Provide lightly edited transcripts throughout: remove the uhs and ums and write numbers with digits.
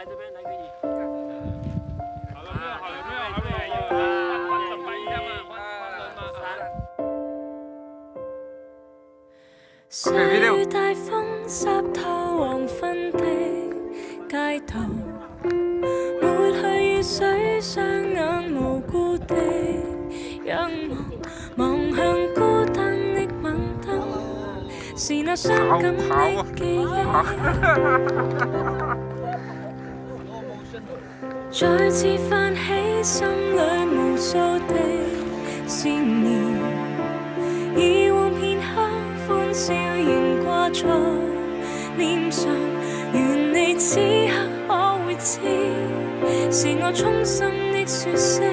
来这边，来可以。好了没有？好了没有？还没有。换人嘛一下嘛，换人嘛。雨大風濕透黃昏的街道，抹去雨水，雙眼無辜地仰望，望向孤單的晚燈，是那傷感的記憶，再次泛起心裏無數的思念，以往片刻歡笑仍掛在臉上，願你此刻可會知，是我衷心的說聲。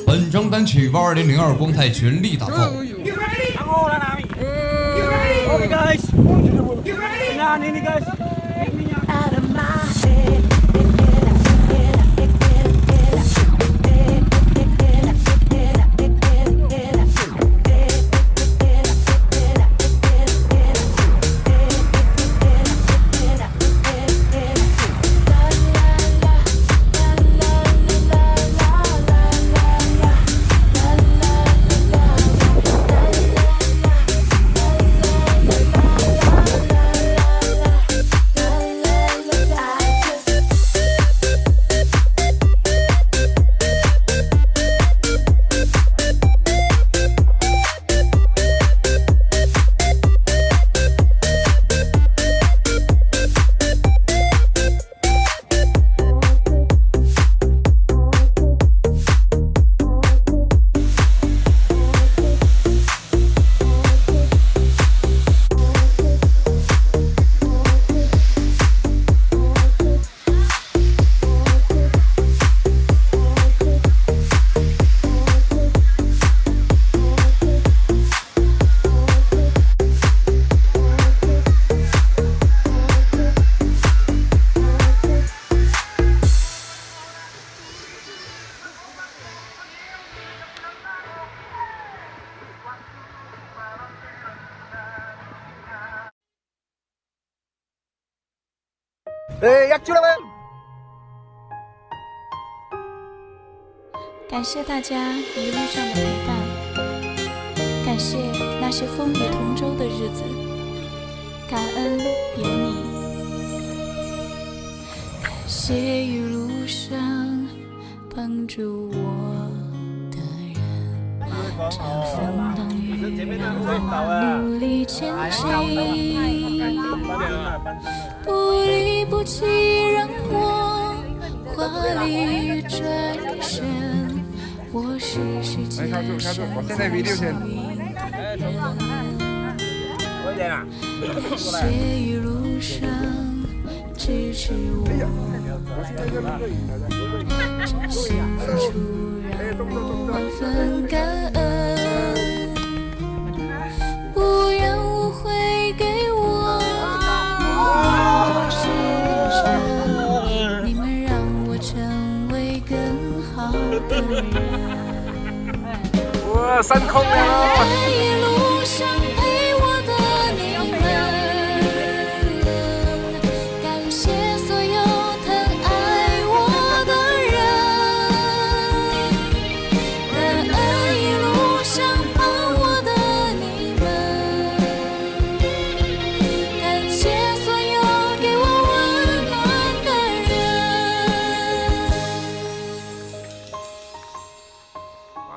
本张单曲为2002光太全力打造。感谢大家一路上的陪伴，感谢那些风雨同舟的日子，感恩有你。感谢一路上帮助我的人，这风挡雨让我努力前进，不离不弃让我华丽转身。我是世界上最幸运的人，感谢一路上支持我的人，真心付出让我万分感恩，不愿误会给我默默支撑，你们让我成为更好的人。哇，升空了！一路上陪我的你们，感谢所有疼爱我的人，感恩一路上帮我的你们，感谢所有给我温暖的人。哇！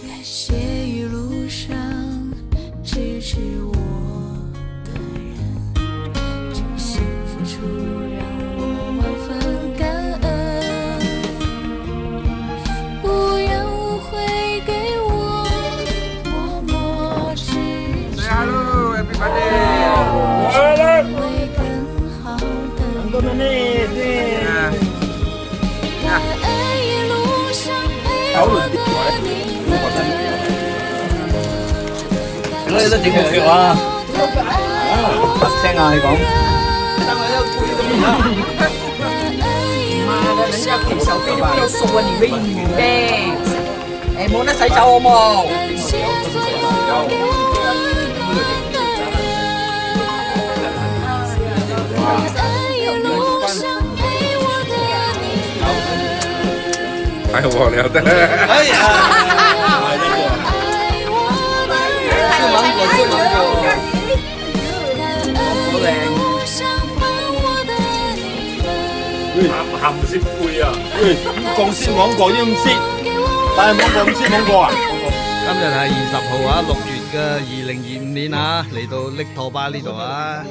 感谢一路上支持我的人，真心付出让我万分感恩，不愿误会给我默默支持，为更好的人，感恩一路上陪我的你们。你都整個劇啊！得聲啊！你講。媽的，人家給小費都不要收啊，你會女唄？哎，冇得洗手好冇？太我了得！哎呀！是芒果，是芒果。好靚。鹹唔識配啊！講先芒果要唔識。但係冇過5千冇過啊！今日係20號啊，6月嘅2025年啊，嚟到瀝托巴呢度啊，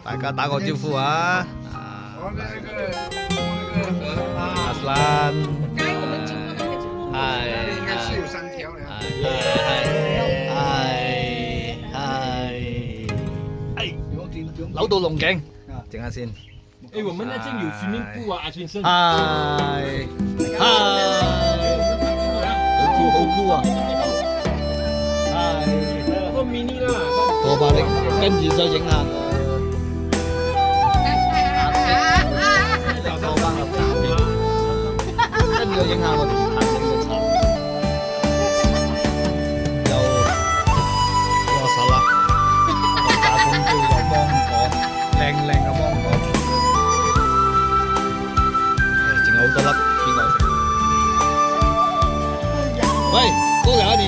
大家打個招呼啊！阿蘭，扭到龍頸，靜下先。哎，我們那邊有訓練部啊，阿先生。係，好酷啊！係，個 mini 啦，多巴力，跟住再影下。多巴嘅茶片，跟住影下我哋彈整嘅茶，又攞手啦，又炸公豬又芒果，靚嘅芒果，仲有好多粒，邊個食？喂，都有你。